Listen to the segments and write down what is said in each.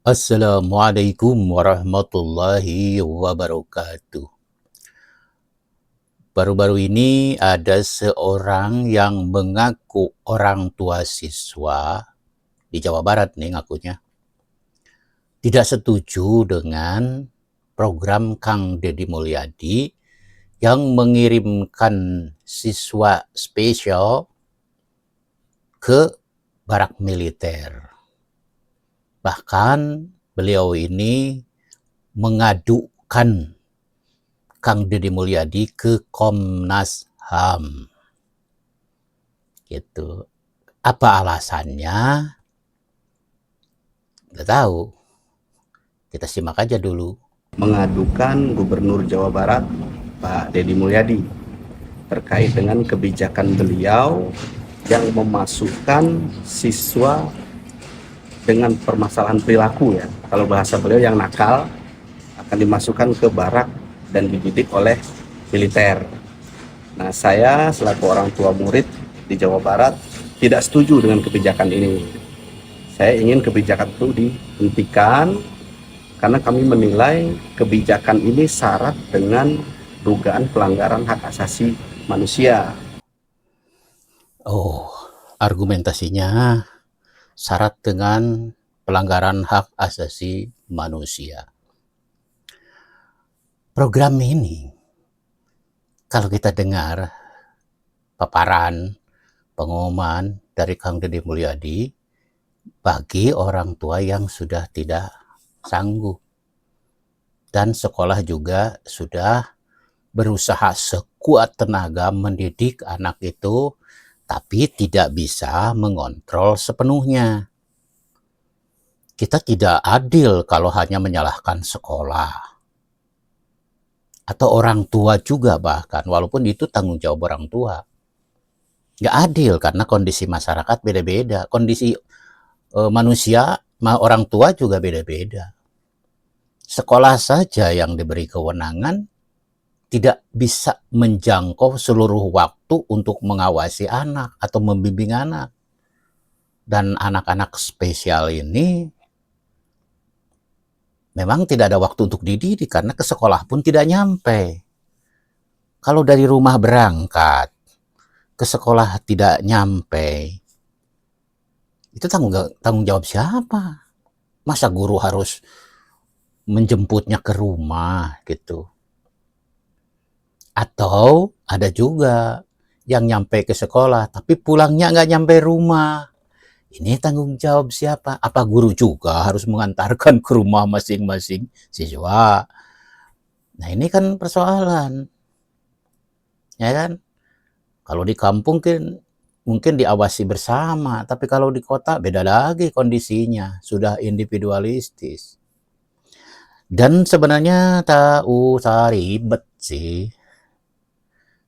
Assalamualaikum warahmatullahi wabarakatuh. Baru-baru ini ada seorang yang mengaku orang tua siswa di Jawa Barat nih ngakunya, tidak setuju dengan program Kang Deddy Mulyadi yang mengirimkan siswa spesial ke barak militer. Bahkan beliau ini mengadukan Kang Deddy Mulyadi ke Komnas HAM. Gitu. Apa alasannya? Nggak tahu. Kita simak aja dulu. Mengadukan Gubernur Jawa Barat Pak Deddy Mulyadi terkait dengan kebijakan beliau yang memasukkan siswa dengan permasalahan perilaku, ya. Kalau bahasa beliau yang nakal akan dimasukkan ke barak dan dididik oleh militer. Nah, saya selaku orang tua murid di Jawa Barat tidak setuju dengan kebijakan ini. Saya ingin kebijakan itu dihentikan karena kami menilai kebijakan ini syarat dengan dugaan pelanggaran hak asasi manusia. Oh, argumentasinya syarat dengan pelanggaran hak asasi manusia. Program ini, kalau kita dengar paparan, pengumuman dari Kang Deddy Mulyadi, bagi orang tua yang sudah tidak sanggup. Dan sekolah juga sudah berusaha sekuat tenaga mendidik anak itu, tapi tidak bisa mengontrol sepenuhnya. Kita tidak adil kalau hanya menyalahkan sekolah. Atau orang tua juga bahkan, walaupun itu tanggung jawab orang tua. Nggak adil karena kondisi masyarakat beda-beda. Kondisi manusia, orang tua juga beda-beda. Sekolah saja yang diberi kewenangan tidak bisa menjangkau seluruh waktu untuk mengawasi anak atau membimbing anak. Dan anak-anak spesial ini memang tidak ada waktu untuk dididik karena ke sekolah pun tidak nyampe. Kalau dari rumah berangkat, ke sekolah tidak nyampe, itu tanggung jawab siapa? Masa guru harus menjemputnya ke rumah gitu? Atau ada juga yang nyampe ke sekolah, tapi pulangnya nggak nyampe rumah. Ini tanggung jawab siapa? Apa guru juga harus mengantarkan ke rumah masing-masing siswa? Nah ini kan persoalan, ya kan? Kalau di kampung kan mungkin diawasi bersama, tapi kalau di kota beda lagi kondisinya, sudah individualistis. Dan sebenarnya tak usah ribet sih.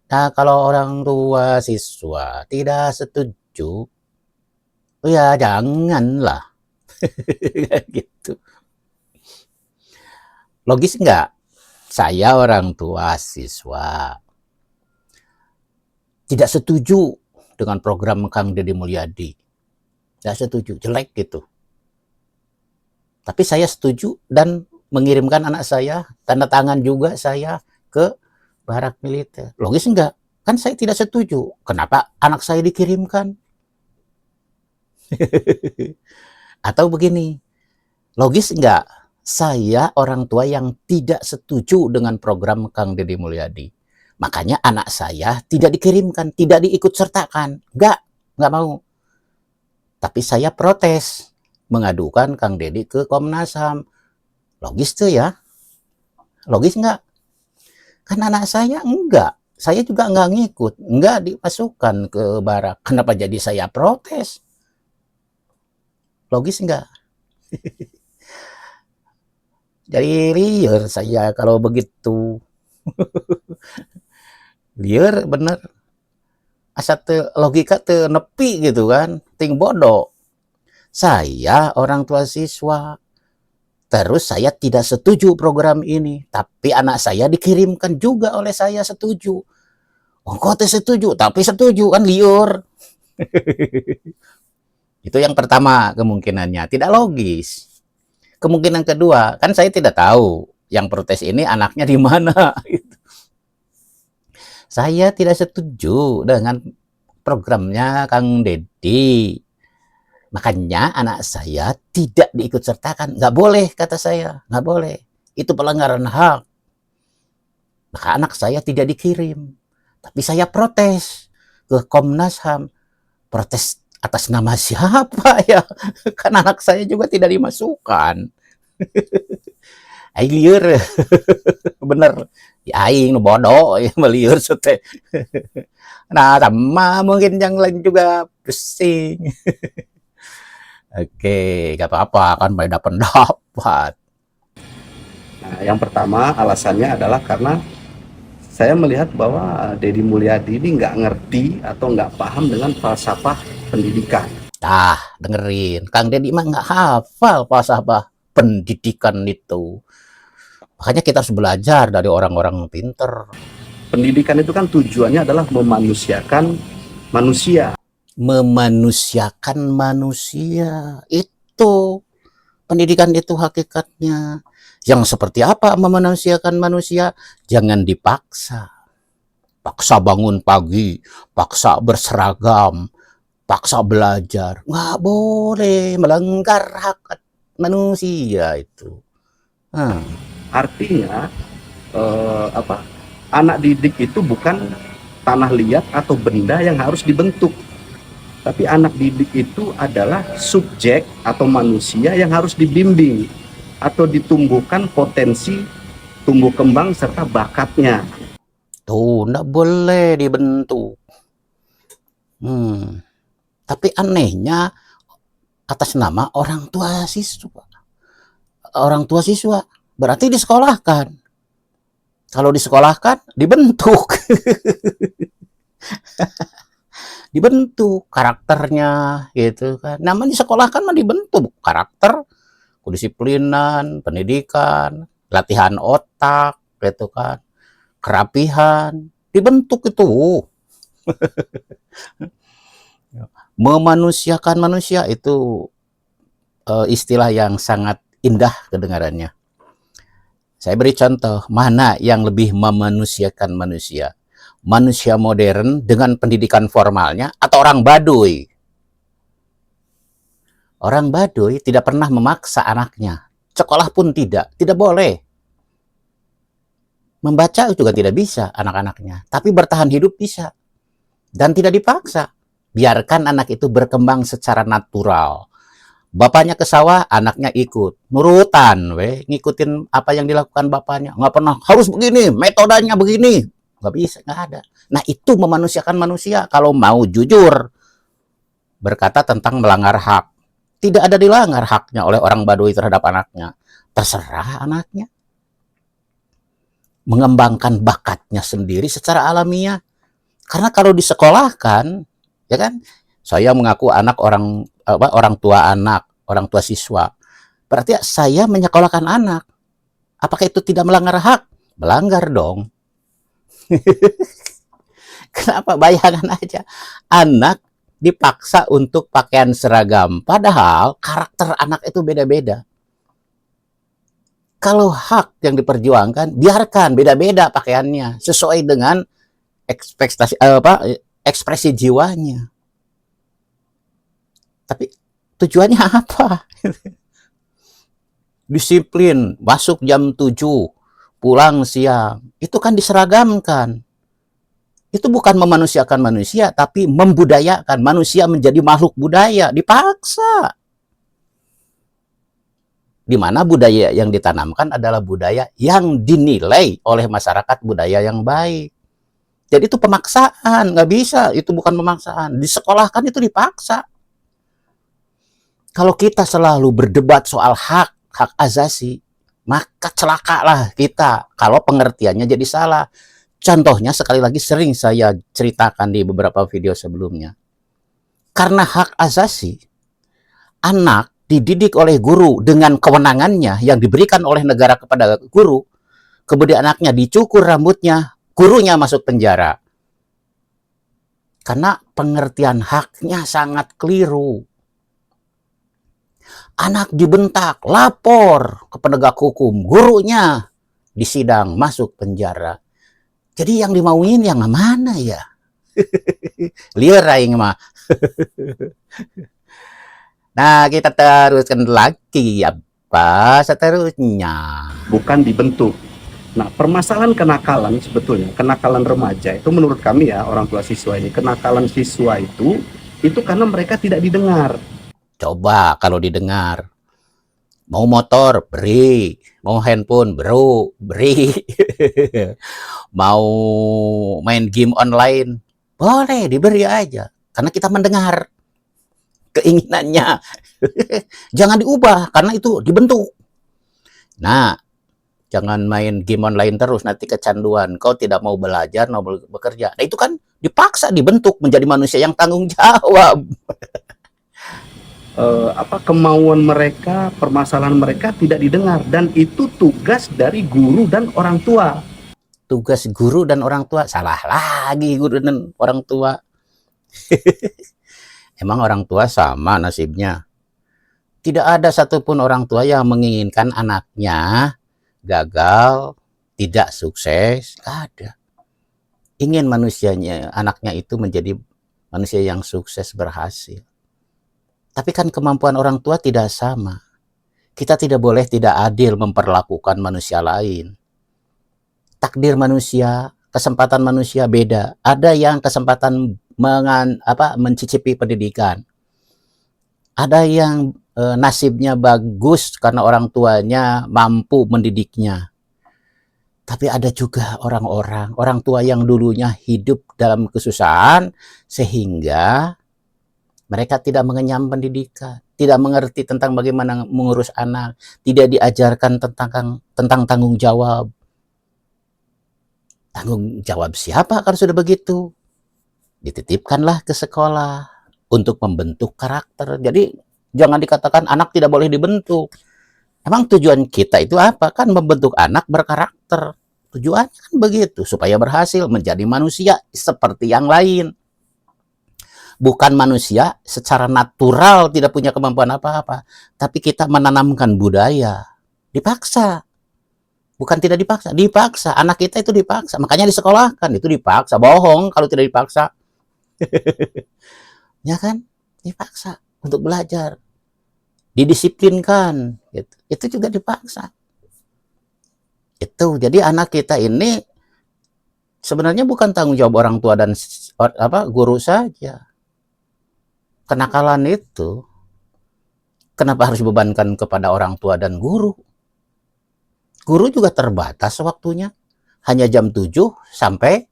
Nah kalau orang tua siswa tidak setuju, ya janganlah. Gitu. Logis nggak? Saya orang tua siswa tidak setuju dengan program Kang Deddy Mulyadi. Tidak setuju, jelek gitu. Tapi saya setuju dan mengirimkan anak saya, tanda tangan juga saya ke barak militer. Logis enggak? Kan saya tidak setuju. Kenapa anak saya dikirimkan? Atau begini, logis enggak? Saya orang tua yang tidak setuju dengan program Kang Deddy Mulyadi. Makanya anak saya tidak dikirimkan, tidak diikut sertakan. Enggak mau. Tapi saya protes, mengadukan Kang Deddy ke Komnas HAM. Logis tuh ya? Logis enggak? Kan anak saya enggak. Saya juga enggak ngikut. Enggak dimasukkan ke barak. Kenapa jadi saya protes? Logis enggak? Jadi liar saya kalau begitu. Liar bener. Asa logika nepi gitu kan. Ting bodoh. Saya orang tua siswa. Terus saya tidak setuju program ini. Tapi anak saya dikirimkan juga oleh saya setuju. Oh, kok setuju? Tapi setuju kan liur. Itu yang pertama kemungkinannya. Tidak logis. Kemungkinan kedua, kan saya tidak tahu yang protes ini anaknya di mana. Saya tidak setuju dengan programnya Kang Deddy. Makanya anak saya tidak diikut sertakan. Nggak boleh, kata saya. Nggak boleh. Itu pelanggaran hak. Maka anak saya tidak dikirim. Tapi saya protes ke Komnas HAM. Protes atas nama siapa ya? Kan anak saya juga tidak dimasukkan. Aing liur. Bener. Ya aing nu bodoh ya meliur teh. Nah, sama mungkin yang lain juga pusing. Oke, gak apa-apa kan beda pendapat. Nah, yang pertama alasannya adalah karena saya melihat bahwa Deddy Mulyadi ini nggak ngerti atau nggak paham dengan falsafah pendidikan. Tah, dengerin. Kang Deddy mah nggak hafal falsafah pendidikan itu. Makanya kita harus belajar dari orang-orang pinter. Pendidikan itu kan tujuannya adalah memanusiakan manusia. Memanusiakan manusia. Itu. Pendidikan itu hakikatnya. Yang seperti apa memanusiakan manusia? Jangan dipaksa. Paksa bangun pagi, paksa berseragam, paksa belajar. Nggak boleh, melanggar hak manusia itu. Artinya anak didik itu bukan tanah liat atau benda yang harus dibentuk, tapi anak didik itu adalah subjek atau manusia yang harus dibimbing atau ditumbuhkan potensi tumbuh kembang serta bakatnya. Tuh, nggak boleh dibentuk. Tapi anehnya atas nama orang tua siswa. Orang tua siswa berarti disekolahkan. Kalau disekolahkan, dibentuk. Dibentuk karakternya gitu kan. Namanya disekolahkan mah dibentuk karakter, kedisiplinan, pendidikan, latihan otak gitu kan. Kerapihan, dibentuk itu. Memanusiakan manusia itu istilah yang sangat indah kedengarannya. Saya beri contoh, mana yang lebih memanusiakan manusia? Manusia modern dengan pendidikan formalnya atau orang Baduy? Orang Baduy tidak pernah memaksa anaknya. Sekolah pun tidak boleh. Membaca juga tidak bisa anak-anaknya, tapi bertahan hidup bisa. Dan tidak dipaksa. Biarkan anak itu berkembang secara natural. Bapaknya ke sawah, anaknya ikut. Nurutan, ngikutin apa yang dilakukan bapaknya. Nggak pernah, harus begini, metodenya begini. Nggak bisa, nggak ada. Nah, itu memanusiakan manusia. Kalau mau jujur, berkata tentang melanggar hak. Tidak ada dilanggar haknya oleh orang Baduy terhadap anaknya. Terserah anaknya. Mengembangkan bakatnya sendiri secara alamiah. Karena kalau disekolahkan, ya kan, saya mengaku anak orang tua siswa. Berarti saya menyekolahkan anak. Apakah itu tidak melanggar hak? Melanggar dong. Kenapa? Bayangkan aja. Anak dipaksa untuk pakaian seragam. Padahal karakter anak itu beda-beda. Kalau hak yang diperjuangkan, biarkan beda-beda pakaiannya. Sesuai dengan ekspresi jiwanya. Tapi tujuannya apa? Disiplin, masuk jam 7, pulang siang. Itu kan diseragamkan. Itu bukan memanusiakan manusia, tapi membudayakan. Manusia menjadi makhluk budaya, dipaksa. Di mana budaya yang ditanamkan adalah budaya yang dinilai oleh masyarakat budaya yang baik. Jadi itu pemaksaan, nggak bisa. Itu bukan pemaksaan. Disekolahkan itu dipaksa. Kalau kita selalu berdebat soal hak asasi, maka celakalah kita kalau pengertiannya jadi salah. Contohnya sekali lagi sering saya ceritakan di beberapa video sebelumnya. Karena hak asasi, anak dididik oleh guru dengan kewenangannya yang diberikan oleh negara kepada guru, kemudian anaknya dicukur rambutnya, gurunya masuk penjara. Karena pengertian haknya sangat keliru. Anak dibentak, lapor ke penegak hukum, gurunya di sidang masuk penjara. Jadi yang dimauin yang mana ya? Liar aing mah. Nah, kita teruskan lagi apa seterusnya. bukan dibentuk. Nah, permasalahan kenakalan sebetulnya, kenakalan remaja itu menurut kami ya, orang tua siswa ini, kenakalan siswa itu karena mereka tidak didengar. Coba kalau didengar, mau motor, beri. Mau handphone, bro, beri. Mau main game online, boleh diberi aja. Karena kita mendengar keinginannya. Jangan diubah, karena itu dibentuk. Nah, jangan main game online terus, nanti kecanduan. Kau tidak mau belajar, mau bekerja. Nah, itu kan dipaksa dibentuk menjadi manusia yang tanggung jawab. Kemauan mereka, permasalahan mereka tidak didengar, dan itu tugas dari guru dan orang tua. Tugas guru dan orang tua, salah lagi guru dan orang tua. Emang orang tua sama nasibnya. Tidak ada satupun orang tua yang menginginkan anaknya gagal, tidak sukses. Ada. Ingin manusianya, anaknya itu menjadi manusia yang sukses, berhasil. Tapi kan kemampuan orang tua tidak sama. Kita tidak boleh tidak adil memperlakukan manusia lain. Takdir manusia, kesempatan manusia beda. Ada yang kesempatan mencicipi pendidikan. Ada yang nasibnya bagus karena orang tuanya mampu mendidiknya. Tapi ada juga orang tua yang dulunya hidup dalam kesusahan sehingga mereka tidak mengenyam pendidikan, tidak mengerti tentang bagaimana mengurus anak, tidak diajarkan tentang tanggung jawab. Tanggung jawab siapa kalau sudah begitu? Dititipkanlah ke sekolah untuk membentuk karakter. Jadi jangan dikatakan anak tidak boleh dibentuk. Emang tujuan kita itu apa? Kan membentuk anak berkarakter. Tujuannya kan begitu, supaya berhasil menjadi manusia seperti yang lain. Bukan manusia secara natural tidak punya kemampuan apa-apa, tapi kita menanamkan budaya. Dipaksa. Bukan tidak dipaksa, dipaksa. Anak kita itu dipaksa, makanya disekolahkan, itu dipaksa. Bohong kalau tidak dipaksa. Ya kan? Dipaksa untuk belajar. Didisiplinkan, gitu. Itu juga dipaksa. Itu. Jadi anak kita ini sebenarnya bukan tanggung jawab orang tua dan guru saja. Kenakalan itu kenapa harus dibebankan kepada orang tua dan guru? Guru juga terbatas waktunya. Hanya jam 7 sampai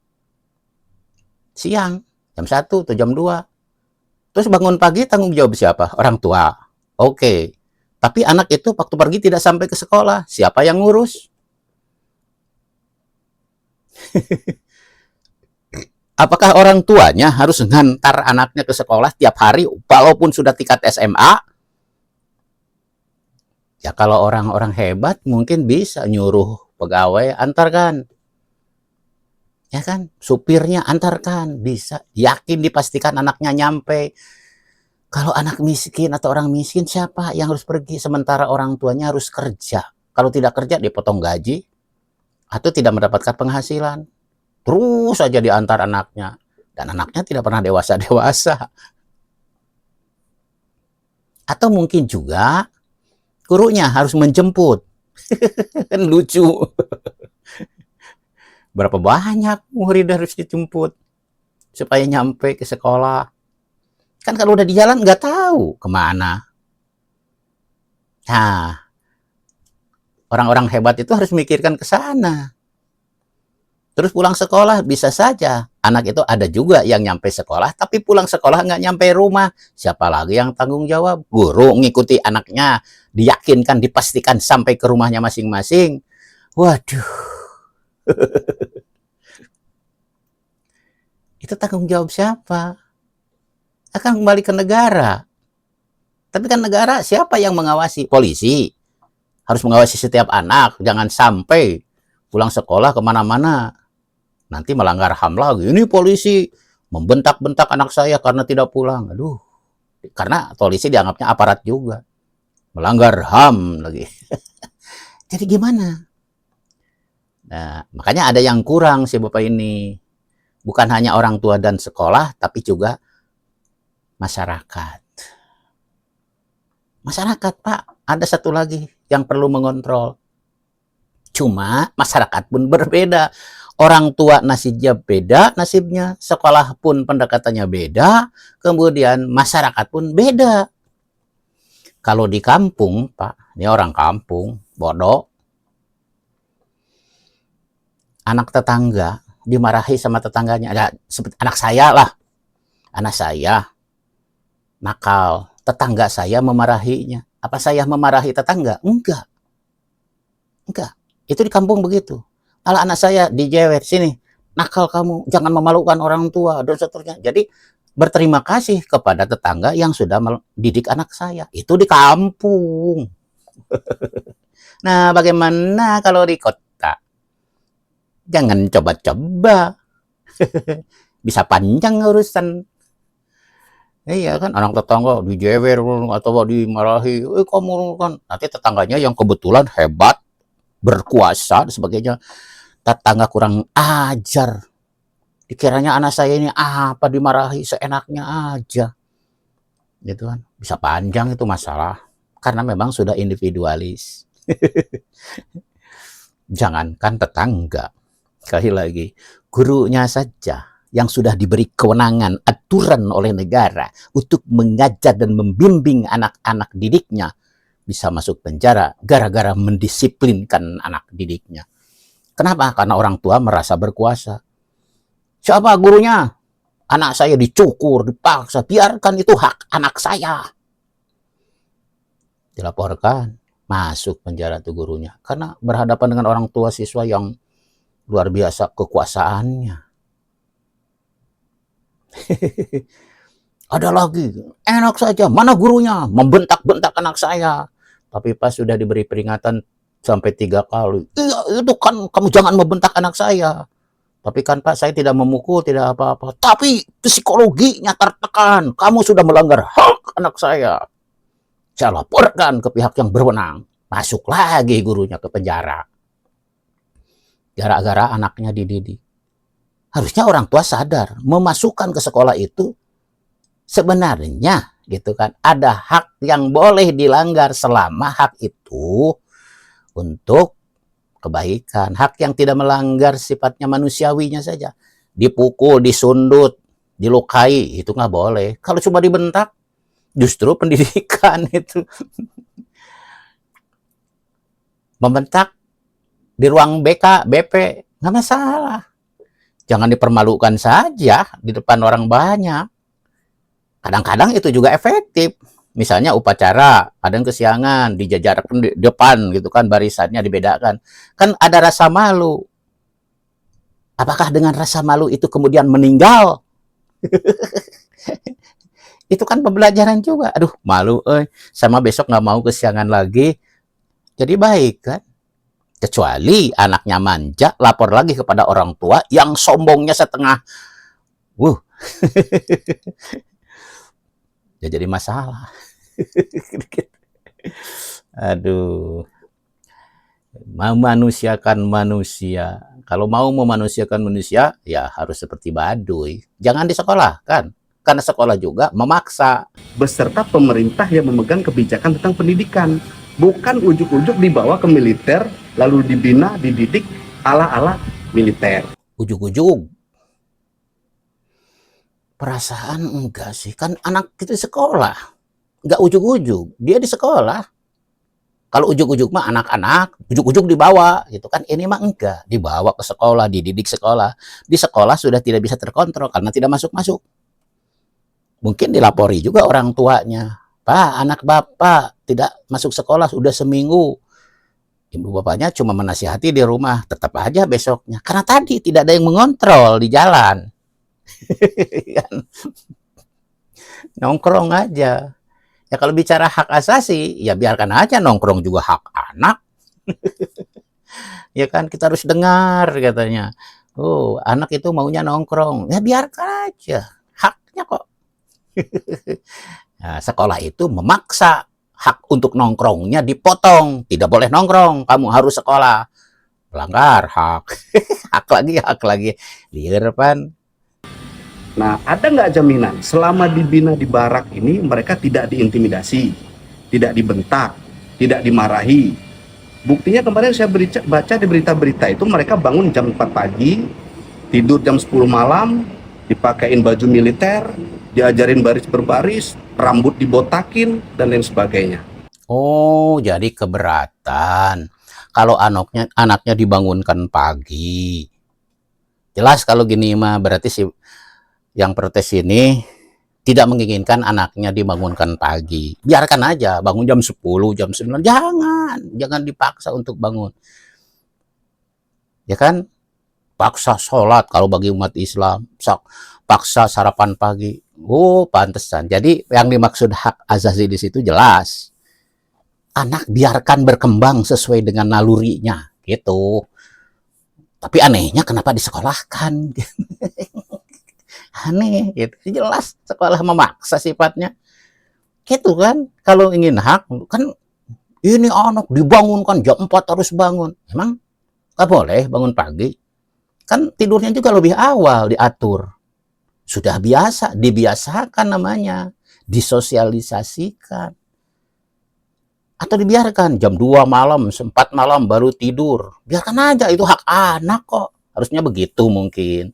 siang. Jam 1 atau jam 2. Terus bangun pagi tanggung jawab siapa? Orang tua. Oke. Tapi anak itu waktu pergi tidak sampai ke sekolah. Siapa yang ngurus? Apakah orang tuanya harus ngantar anaknya ke sekolah tiap hari walaupun sudah tingkat SMA? Ya kalau orang-orang hebat mungkin bisa nyuruh pegawai antarkan. Ya kan? Supirnya antarkan, bisa. Yakin dipastikan anaknya nyampe. Kalau anak miskin atau orang miskin siapa yang harus pergi sementara orang tuanya harus kerja? Kalau tidak kerja dipotong gaji atau tidak mendapatkan penghasilan. Terus saja diantar anaknya. Dan anaknya tidak pernah dewasa-dewasa. Atau mungkin juga gurunya harus menjemput. Kan lucu. Berapa banyak murid harus dijemput supaya nyampe ke sekolah. Kan kalau udah di jalan nggak tahu kemana. Nah, orang-orang hebat itu harus mikirkan ke sana. Terus pulang sekolah bisa saja. Anak itu ada juga yang nyampe sekolah, tapi pulang sekolah nggak nyampe rumah. Siapa lagi yang tanggung jawab? Guru ngikuti anaknya, diyakinkan, dipastikan sampai ke rumahnya masing-masing. Waduh. Itu tanggung jawab siapa? Akan kembali ke negara. Tapi kan negara siapa yang mengawasi? Polisi. Harus mengawasi setiap anak. Jangan sampai pulang sekolah kemana-mana nanti melanggar HAM lagi. Ini polisi membentak-bentak anak saya karena tidak pulang. Aduh, karena polisi dianggapnya aparat juga. melanggar HAM lagi. Jadi gimana? Nah, makanya ada yang kurang sih Bapak ini. Bukan hanya orang tua dan sekolah, tapi juga masyarakat. Masyarakat, Pak, ada satu lagi yang perlu mengontrol. Cuma masyarakat pun berbeda. Orang tua nasibnya beda, nasibnya sekolah pun pendekatannya beda, kemudian masyarakat pun beda. Kalau di kampung, Pak, ini orang kampung, bodoh, anak tetangga dimarahi sama tetangganya, ada seperti anak saya lah, anak saya nakal, tetangga saya memarahinya. Apa saya memarahi tetangga? Enggak, enggak. Itu di kampung begitu. Kalau anak saya dijewer, sini, nakal kamu, jangan memalukan orang tua, dan seterusnya. Jadi berterima kasih kepada tetangga yang sudah mendidik anak saya. Itu di kampung. Nah, bagaimana kalau di kota? Jangan coba-coba. Bisa panjang urusan. Iya kan, anak tetangga dijewer atau dimarahi. Kamu kan. Nanti tetangganya yang kebetulan hebat, berkuasa, dan sebagainya. Tetangga kurang ajar. Dikiranya anak saya ini apa dimarahi seenaknya aja. Gitu kan. Bisa panjang itu masalah. Karena memang sudah individualis. Jangankan tetangga. Sekali lagi, gurunya saja yang sudah diberi kewenangan aturan oleh negara untuk mengajar dan membimbing anak-anak didiknya bisa masuk penjara gara-gara mendisiplinkan anak didiknya. Kenapa? Karena orang tua merasa berkuasa. Siapa gurunya? Anak saya dicukur, dipaksa. Biarkan itu hak anak saya. Dilaporkan, masuk penjara tuh gurunya. Karena berhadapan dengan orang tua siswa yang luar biasa kekuasaannya. Ada lagi, enak saja, mana gurunya? Membentak-bentak anak saya. Tapi pas sudah diberi peringatan sampai 3 kali. Iya, itu kan kamu jangan membentak anak saya. Tapi kan Pak, saya tidak memukul, tidak apa-apa. Tapi psikologinya tertekan. Kamu sudah melanggar hak anak saya. Saya laporkan ke pihak yang berwenang. Masuk lagi gurunya ke penjara. Gara-gara anaknya dididik. Harusnya orang tua sadar, memasukkan ke sekolah itu sebenarnya gitu kan, ada hak yang boleh dilanggar selama hak itu untuk kebaikan. Hak yang tidak melanggar sifatnya manusiawinya saja. Dipukul, disundut, dilukai, itu nggak boleh. Kalau cuma dibentak, justru pendidikan itu. Membentak di ruang BK, BP, nggak masalah. Jangan dipermalukan saja di depan orang banyak. Kadang-kadang itu juga efektif. Misalnya upacara, ada yang kesiangan, dijajarkan di depan gitu kan, barisannya dibedakan. Kan ada rasa malu. Apakah dengan rasa malu itu kemudian meninggal? Itu kan pembelajaran juga. Aduh, malu, sama besok nggak mau kesiangan lagi. Jadi baik kan? Kecuali anaknya manja, lapor lagi kepada orang tua yang sombongnya setengah. Ya jadi masalah. Aduh. Memanusiakan manusia. Kalau mau memanusiakan manusia, ya harus seperti Baduy. Jangan disekolahkan. Karena sekolah juga memaksa. Beserta pemerintah yang memegang kebijakan tentang pendidikan. Bukan ujuk-ujuk dibawa ke militer, lalu dibina, dididik ala-ala militer. Ujug-ujug. Perasaan enggak sih. Kan anak itu sekolah. Enggak ujug-ujug. Dia di sekolah. Kalau ujug-ujug mah anak-anak, ujug-ujug dibawa. Gitu kan. Ini mah enggak. Dibawa ke sekolah, dididik sekolah. Di sekolah sudah tidak bisa terkontrol karena tidak masuk-masuk. Mungkin dilapori juga orang tuanya. Pak, anak bapak tidak masuk sekolah sudah seminggu. Ibu bapaknya cuma menasihati di rumah. Tetap aja besoknya. Karena tadi tidak ada yang mengontrol di jalan. Nongkrong aja. Ya kalau bicara hak asasi, ya biarkan aja nongkrong juga hak anak. Ya kan, kita harus dengar katanya. Oh, anak itu maunya nongkrong. Ya biarkan aja. Haknya kok. Nah, sekolah itu memaksa hak untuk nongkrongnya dipotong. Tidak boleh nongkrong, kamu harus sekolah. Pelanggar hak. Hak lagi. Liar pan. Nah, ada nggak jaminan selama dibina di barak ini mereka tidak diintimidasi, tidak dibentak, tidak dimarahi? Buktinya kemarin saya baca di berita-berita itu mereka bangun jam 4 pagi, tidur jam 10 malam, dipakein baju militer, diajarin baris berbaris, rambut dibotakin, dan lain sebagainya. Oh, jadi keberatan kalau anaknya dibangunkan pagi. Jelas kalau gini mah berarti si yang protes ini tidak menginginkan anaknya dibangunkan pagi. Biarkan aja bangun jam 10, jam 9. Jangan dipaksa untuk bangun. Ya kan? Paksa sholat kalau bagi umat Islam. Paksa sarapan pagi. Oh, pantesan. Jadi yang dimaksud hak asasi di situ jelas. Anak biarkan berkembang sesuai dengan nalurinya, gitu. Tapi anehnya kenapa disekolahkan? Aneh, gitu. Jelas sekolah memaksa sifatnya. Gitu kan, kalau ingin hak, kan ini anak dibangunkan jam 4 harus bangun. Emang nggak boleh bangun pagi? Kan tidurnya juga lebih awal diatur. Sudah biasa, dibiasakan namanya. Disosialisasikan. Atau dibiarkan jam 2 malam, 4 malam baru tidur. Biarkan aja, itu hak anak kok. Harusnya begitu mungkin.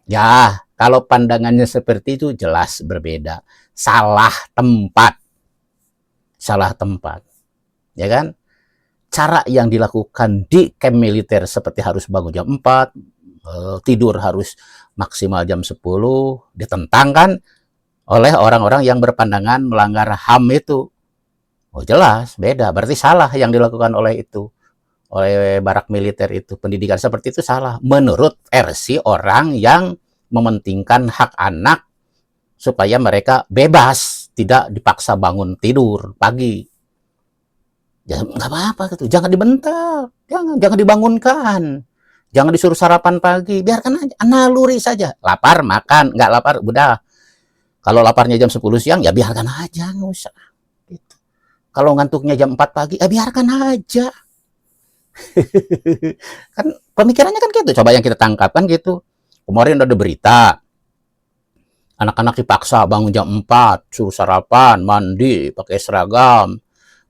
Ya, kalau pandangannya seperti itu jelas berbeda. Salah tempat. Salah tempat. Ya kan? Cara yang dilakukan di camp militer seperti harus bangun jam 4, tidur harus maksimal jam 10, ditentangkan oleh orang-orang yang berpandangan melanggar HAM itu. Oh jelas, beda. Berarti salah yang dilakukan oleh itu. Oleh barak militer itu. Pendidikan seperti itu salah. Menurut versi orang yang mementingkan hak anak supaya mereka bebas. Tidak dipaksa bangun tidur pagi. Ya nggak apa-apa gitu. Jangan dibentak. Jangan dibangunkan. Jangan disuruh sarapan pagi. Biarkan aja. Naluri saja. Lapar, makan. Nggak lapar, udah. Kalau laparnya jam 10 siang, ya biarkan aja. Nggak usah. Gitu. Kalau ngantuknya jam 4 pagi, ya biarkan aja. Kan pemikirannya kan gitu. Coba yang kita tangkap kan gitu. Kemarin ada berita. Anak-anak dipaksa bangun jam 4, suruh sarapan, mandi, pakai seragam,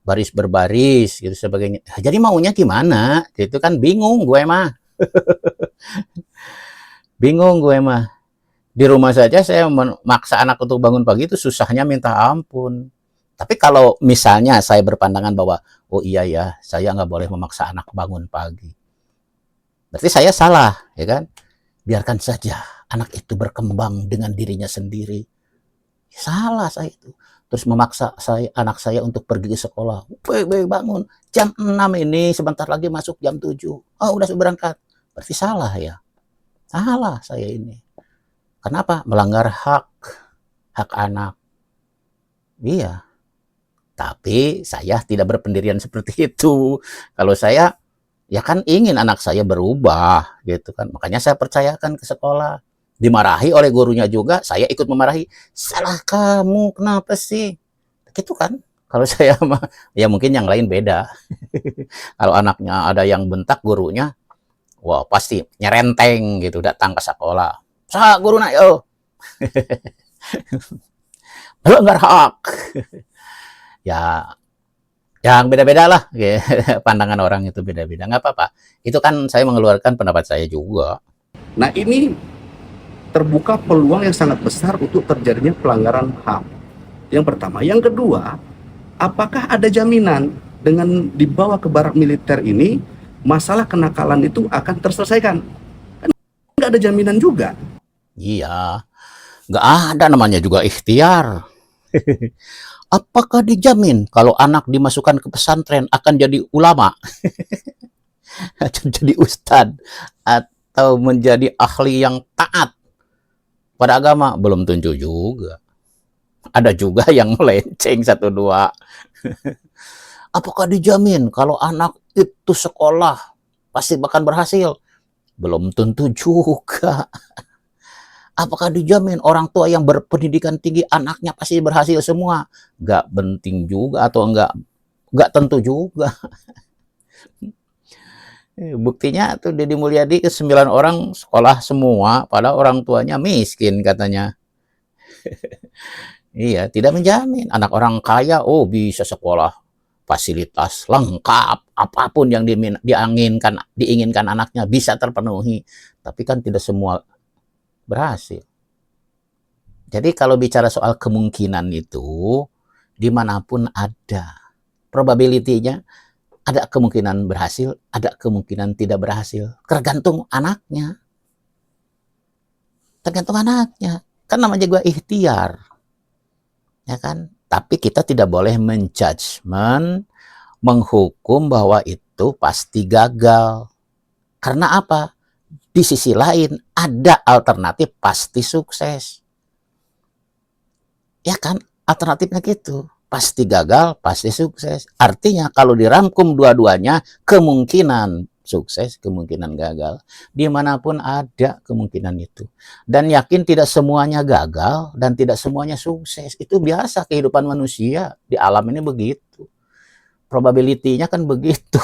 baris berbaris, gitu sebagainya. Jadi maunya gimana? Gitu kan bingung gue mah. Bingung gue mah. Di rumah saja saya memaksa anak untuk bangun pagi itu susahnya minta ampun. Tapi kalau misalnya saya berpandangan bahwa, oh iya ya, saya nggak boleh memaksa anak bangun pagi. Berarti saya salah, ya kan? Biarkan saja anak itu berkembang dengan dirinya sendiri. Salah saya itu. Terus memaksa anak saya untuk pergi ke sekolah. Bangun, jam 6 ini, sebentar lagi masuk jam 7. Oh, udah berangkat. Berarti salah ya. Salah saya ini. Kenapa? Melanggar hak anak. Iya. Tapi saya tidak berpendirian seperti itu. Kalau saya, ya kan ingin anak saya berubah, gitu kan. Makanya saya percayakan ke sekolah. Dimarahi oleh gurunya juga, saya ikut memarahi. Salah kamu, kenapa sih? Gitu kan. Kalau saya mah, ya mungkin yang lain beda. Kalau anaknya ada yang bentak gurunya, wah pasti nyerenteng gitu, datang ke sekolah. Sa guru nak yo. Melanggar hak. Ya yang beda-beda lah. Pandangan orang itu beda-beda. Nggak apa-apa. Itu kan saya mengeluarkan pendapat saya juga. Nah, ini terbuka peluang yang sangat besar untuk terjadinya pelanggaran HAM. Yang pertama. Yang kedua, apakah ada jaminan dengan dibawa ke barak militer ini, masalah kenakalan itu akan terselesaikan? Kan nggak ada jaminan juga. Iya. Nggak ada namanya juga ikhtiar. Apakah dijamin kalau anak dimasukkan ke pesantren akan jadi ulama? Atau jadi ustadz? Atau menjadi ahli yang taat pada agama? Belum tentu juga. Ada juga yang melenceng satu dua. Apakah dijamin kalau anak itu sekolah pasti bakal berhasil? Belum tentu juga. Apakah dijamin orang tua yang berpendidikan tinggi anaknya pasti berhasil semua? Nggak penting juga atau nggak tentu juga. Buktinya tuh Deddy Mulyadi ke 9 orang sekolah semua, padahal orang tuanya miskin katanya. Iya, tidak menjamin. Anak orang kaya, oh bisa sekolah fasilitas lengkap, apapun yang diinginkan anaknya bisa terpenuhi. Tapi kan tidak semua berhasil. Jadi kalau bicara soal kemungkinan itu, dimanapun ada. Probability-nya ada kemungkinan berhasil, ada kemungkinan tidak berhasil. Tergantung anaknya. Tergantung anaknya. Kan namanya juga ikhtiar. Ya kan? Tapi kita tidak boleh menjudgment, menghukum bahwa itu pasti gagal. Karena apa? Di sisi lain ada alternatif pasti sukses. Ya kan? Alternatifnya gitu. Pasti gagal, pasti sukses. Artinya kalau dirangkum dua-duanya, kemungkinan sukses, kemungkinan gagal. Dimanapun ada kemungkinan itu. Dan yakin tidak semuanya gagal dan tidak semuanya sukses. Itu biasa kehidupan manusia. Di alam ini begitu. Probability-nya kan begitu.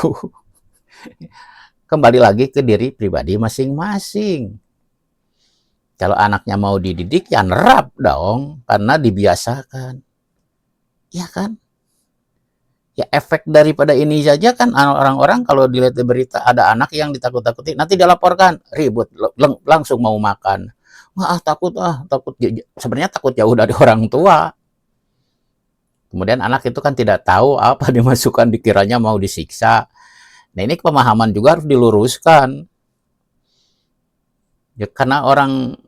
Kembali lagi ke diri pribadi masing-masing. Kalau anaknya mau dididik, ya nerap dong. Karena dibiasakan. Ya kan? Ya efek daripada ini saja kan orang-orang kalau dilihat di berita ada anak yang ditakut-takuti, nanti dilaporkan, ribut, langsung mau makan. Wah, takut. Sebenarnya takut jauh dari orang tua. Kemudian anak itu kan tidak tahu apa dimasukkan, dikiranya mau disiksa. Nah ini pemahaman juga harus diluruskan. Ya, karena orang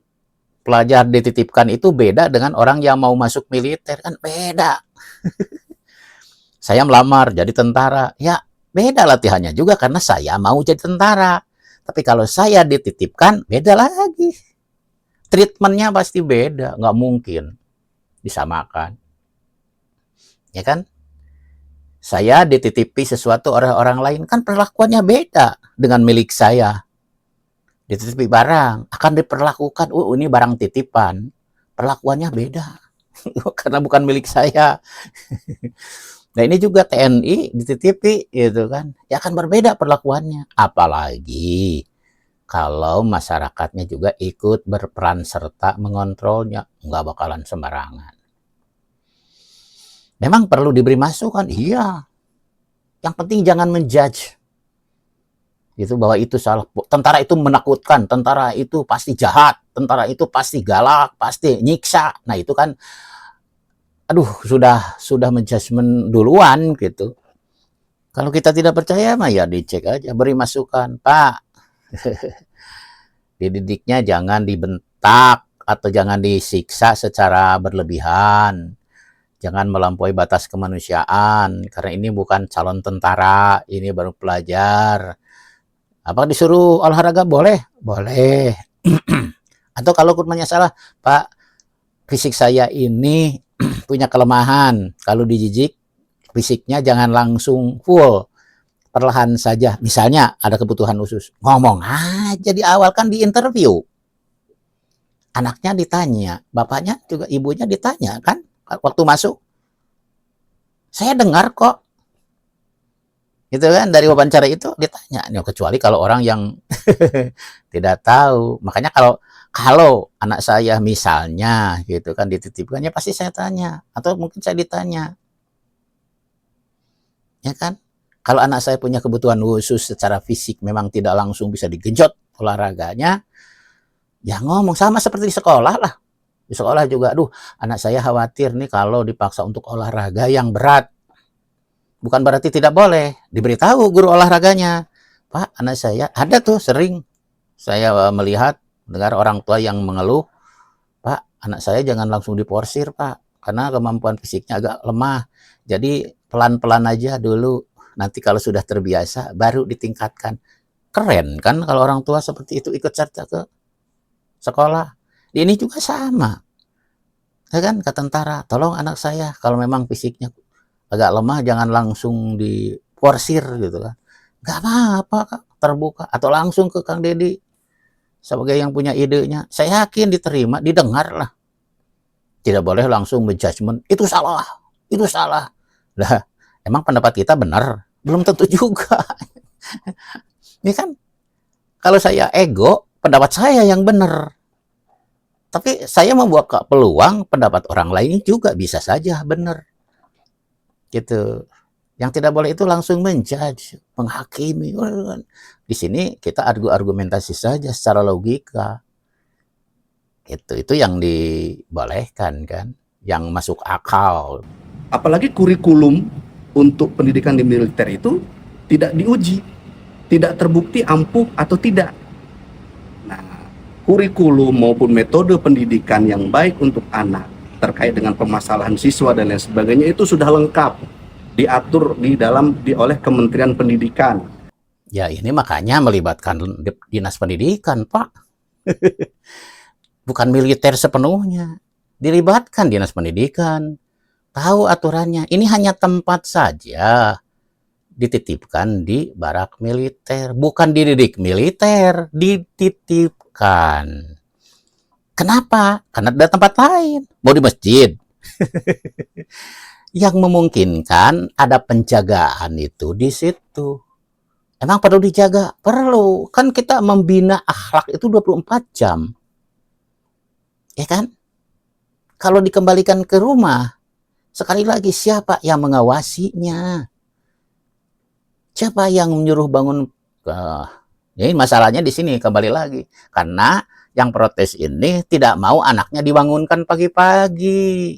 pelajar dititipkan itu beda dengan orang yang mau masuk militer, kan beda. Saya melamar jadi tentara, ya beda latihannya juga karena saya mau jadi tentara. Tapi kalau saya dititipkan, beda lagi. Treatmentnya pasti beda, nggak mungkin disamakan. Ya kan? Saya dititipi sesuatu oleh orang lain, kan perlakuannya beda dengan milik saya. Dititipi barang, akan diperlakukan, ini barang titipan. Perlakuannya beda, karena bukan milik saya. Nah ini juga TNI dititipi gitu kan, ya akan berbeda perlakuannya. Apalagi kalau masyarakatnya juga ikut berperan serta mengontrolnya, nggak bakalan sembarangan. Memang perlu diberi masukan, iya. Yang penting jangan menjudge. Itu bahwa itu salah. Tentara itu menakutkan, tentara itu pasti jahat, tentara itu pasti galak, pasti nyiksa. Nah itu kan aduh sudah menjudgment duluan gitu. Kalau kita tidak percaya mah ya dicek aja, beri masukan, Pak. Dididiknya jangan dibentak atau jangan disiksa secara berlebihan. Jangan melampaui batas kemanusiaan karena ini bukan calon tentara, ini baru pelajar. Apa disuruh olahraga boleh? Boleh. Atau kalau kurmanya salah, Pak, fisik saya ini punya kelemahan. Kalau dijijik, fisiknya jangan langsung full. Perlahan saja. Misalnya ada kebutuhan khusus. Ngomong aja di awal kan di interview. Anaknya ditanya, bapaknya juga ibunya ditanya kan waktu masuk. Saya dengar kok. Gitu kan dari wawancara itu ditanya. Kecuali kalau orang yang tidak tahu. Makanya kalau anak saya misalnya gitu kan dititipkan, ya pasti saya tanya atau mungkin saya ditanya. Ya kan? Kalau anak saya punya kebutuhan khusus secara fisik memang tidak langsung bisa digenjot olahraganya, ya ngomong sama seperti di sekolah lah. Di sekolah juga, aduh anak saya khawatir nih kalau dipaksa untuk olahraga yang berat. Bukan berarti tidak boleh, diberitahu guru olahraganya. Pak, anak saya ada tuh sering saya melihat dengar orang tua yang mengeluh, Pak, anak saya jangan langsung diporsir, Pak, karena kemampuan fisiknya agak lemah. Jadi pelan-pelan aja dulu. Nanti kalau sudah terbiasa baru ditingkatkan. Keren kan kalau orang tua seperti itu ikut serta ke sekolah. Ini juga sama. Ya kan, ke tentara, tolong anak saya kalau memang fisiknya agak lemah jangan langsung diporsir gitu kan. Gak apa-apa, terbuka atau langsung ke Kang Deddy. sebagai yang punya idenya, saya yakin diterima, didengar lah. Tidak boleh langsung menjudgment, itu salah, itu salah. Lah, emang pendapat kita benar? Belum tentu juga. Ini kan, kalau saya ego, pendapat saya yang benar. Tapi saya membuka peluang pendapat orang lain juga bisa saja benar. Gitu. Yang tidak boleh itu langsung menjudge, menghakimi. Di sini kita argumentasi saja secara logika. Itu yang dibolehkan kan, yang masuk akal. Apalagi kurikulum untuk pendidikan di militer itu tidak diuji, tidak terbukti ampuh atau tidak. Nah, kurikulum maupun metode pendidikan yang baik untuk anak terkait dengan permasalahan siswa dan lain sebagainya itu sudah lengkap diatur oleh Kementerian Pendidikan. Ya ini makanya melibatkan dinas pendidikan, Pak. Bukan militer sepenuhnya. Dilibatkan dinas pendidikan. Tahu aturannya. Ini hanya tempat saja. Dititipkan di barak militer. Bukan dididik militer. Dititipkan. Kenapa? Karena ada tempat lain. Mau di masjid. Yang memungkinkan ada penjagaan itu di situ. Emang perlu dijaga? Perlu. Kan kita membina akhlak itu 24 jam. Ya kan? Kalau dikembalikan ke rumah, sekali lagi siapa yang mengawasinya? Siapa yang menyuruh bangun? Ini masalahnya di sini kembali lagi. Karena yang protes ini tidak mau anaknya dibangunkan pagi-pagi.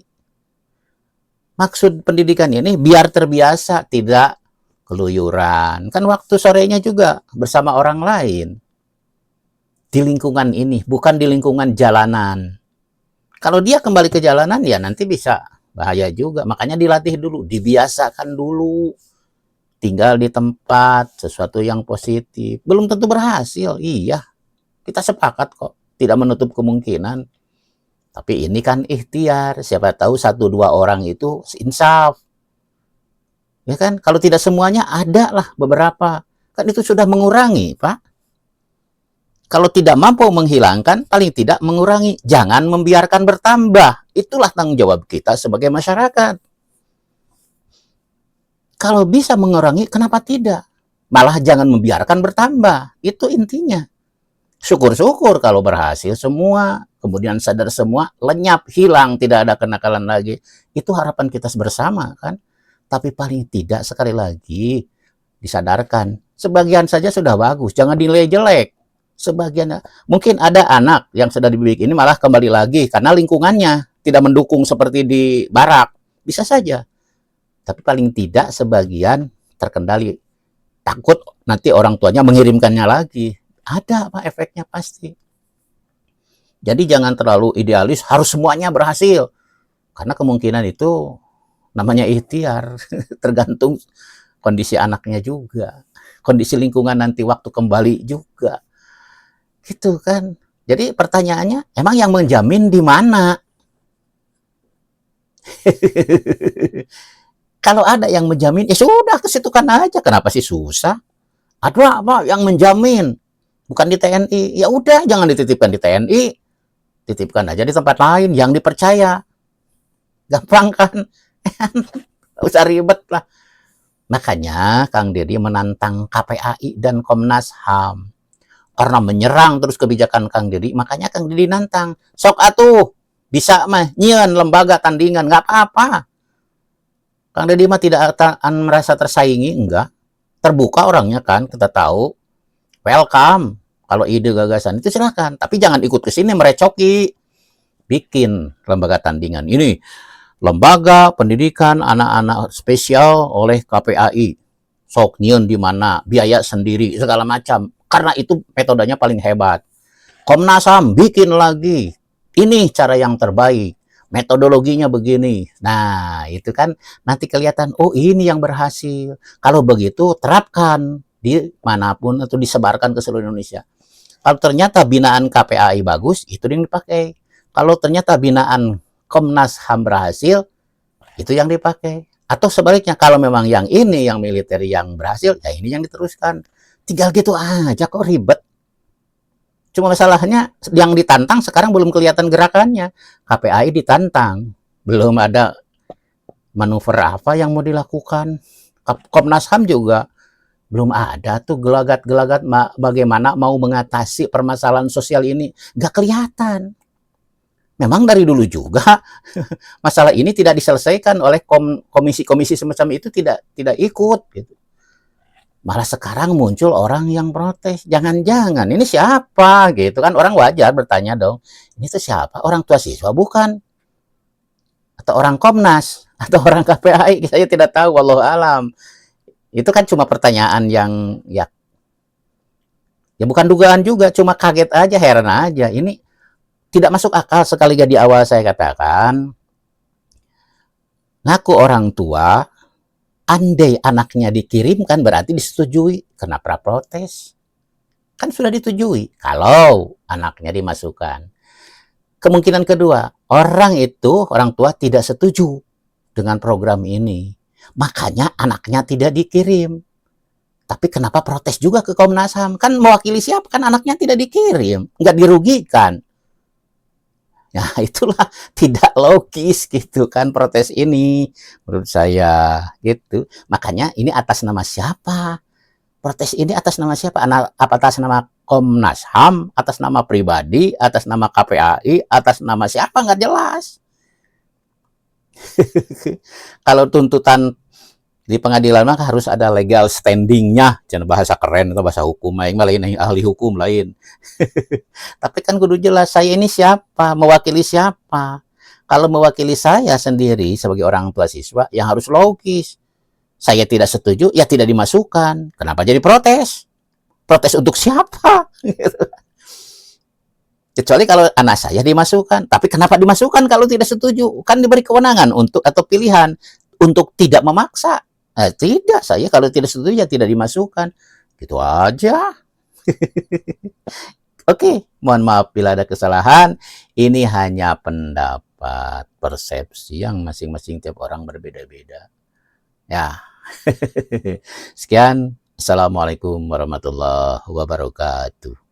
Maksud pendidikan ini biar terbiasa, tidak keluyuran. Kan waktu sorenya juga bersama orang lain. Di lingkungan ini, bukan di lingkungan jalanan. Kalau dia kembali ke jalanan, ya nanti bisa bahaya juga. Makanya dilatih dulu, dibiasakan dulu. Tinggal di tempat, sesuatu yang positif. Belum tentu berhasil, iya. Kita sepakat kok, tidak menutup kemungkinan. Tapi ini kan ikhtiar, siapa tahu 1-2 orang itu insaf. Ya kan, kalau tidak semuanya ada lah beberapa. Kan itu sudah mengurangi, Pak. Kalau tidak mampu menghilangkan, paling tidak mengurangi. Jangan membiarkan bertambah. Itulah tanggung jawab kita sebagai masyarakat. Kalau bisa mengurangi, kenapa tidak? Malah jangan membiarkan bertambah. Itu intinya. Syukur-syukur kalau berhasil semua, kemudian sadar semua, lenyap, hilang, tidak ada kenakalan lagi. Itu harapan kita bersama kan. Tapi paling tidak sekali lagi disadarkan. Sebagian saja sudah bagus, jangan dinilai jelek. Sebagian, mungkin ada anak yang sudah dididik ini malah kembali lagi karena lingkungannya tidak mendukung seperti di barak. Bisa saja. Tapi paling tidak sebagian terkendali. Takut nanti orang tuanya mengirimkannya lagi. Ada apa efeknya pasti. Jadi jangan terlalu idealis, harus semuanya berhasil. Karena kemungkinan itu namanya ikhtiar. Tergantung kondisi anaknya juga. Kondisi lingkungan nanti waktu kembali juga. Gitu kan. Jadi pertanyaannya, emang yang menjamin di mana? Kalau ada yang menjamin, ya sudah kesitukan aja. Kenapa sih susah? Ada apa yang menjamin? Bukan di TNI. Ya udah, jangan dititipkan di TNI. Titipkan aja di tempat lain yang dipercaya. Gampang kan? Gak usah ribet lah. Makanya Kang Deddy menantang KPAI dan Komnas HAM. Karena menyerang terus kebijakan Kang Deddy, makanya Kang Deddy nantang. Sok atuh, bisa mah nyian lembaga tandingan, nggak apa-apa. Kang Deddy mah tidak merasa tersaingi, enggak. Terbuka orangnya kan, kita tahu. Welcome. Kalau ide gagasan itu silakan, tapi jangan ikut ke sini merecoki. Bikin lembaga tandingan. Ini lembaga pendidikan anak-anak spesial oleh KPAI. Sok nyian di mana, biaya sendiri, segala macam. Karena itu metodenya paling hebat. Komnas HAM bikin lagi. Ini cara yang terbaik. Metodologinya begini. Nah, itu kan nanti kelihatan, oh ini yang berhasil. Kalau begitu, terapkan di manapun atau disebarkan ke seluruh Indonesia. Kalau ternyata binaan KPAI bagus, itu yang dipakai. Kalau ternyata binaan Komnas HAM berhasil, itu yang dipakai. Atau sebaliknya, kalau memang yang ini, yang militer yang berhasil, ya ini yang diteruskan. Tinggal gitu aja, kok ribet. Cuma masalahnya yang ditantang sekarang belum kelihatan gerakannya. KPAI ditantang, belum ada manuver apa yang mau dilakukan. Komnas HAM juga belum ada tuh gelagat-gelagat bagaimana mau mengatasi permasalahan sosial ini. Nggak kelihatan. Memang dari dulu juga masalah ini tidak diselesaikan oleh komisi-komisi semacam itu, tidak ikut gitu. Malah sekarang muncul orang yang protes. Jangan-jangan ini siapa gitu kan, orang wajar bertanya dong. Ini tuh siapa? Orang tua siswa bukan? Atau orang Komnas? Atau orang KPAI? Saya tidak tahu, wallahu alam. Itu kan cuma pertanyaan yang ya bukan dugaan juga, cuma kaget aja, heran aja. Ini tidak masuk akal. Sekali di awal saya katakan, ngaku orang tua, andai anaknya dikirimkan berarti disetujui. Kenapa protes? Kan sudah disetujui kalau anaknya dimasukkan. Kemungkinan kedua, orang tua tidak setuju dengan program ini. Makanya anaknya tidak dikirim. Tapi kenapa protes juga ke Komnas HAM? Kan mewakili siapa? Kan anaknya tidak dikirim. Nggak dirugikan. Ya itulah tidak logis gitu kan protes ini menurut saya gitu. Makanya ini atas nama siapa? Protes ini atas nama siapa? Atas nama Komnas HAM, atas nama pribadi, atas nama KPAI, atas nama siapa nggak jelas. Kalau tuntutan di pengadilan mah harus ada legal standingnya, jangan bahasa keren atau bahasa hukum, malah ini ahli hukum lain. Tapi kan kudu jelas saya ini siapa, mewakili siapa. Kalau mewakili saya sendiri sebagai orang tua siswa, yang harus logis. Saya tidak setuju, ya tidak dimasukkan. Kenapa jadi protes? Protes untuk siapa? Kecuali kalau anak saya dimasukkan. Tapi kenapa dimasukkan kalau tidak setuju? Kan diberi kewenangan untuk atau pilihan untuk tidak memaksa. Tidak, saya kalau tidak setuju ya tidak dimasukkan. Gitu aja. Oke, mohon maaf bila ada kesalahan. Ini hanya pendapat, persepsi yang masing-masing tiap orang berbeda-beda. Ya. Sekian. Assalamualaikum warahmatullahi wabarakatuh.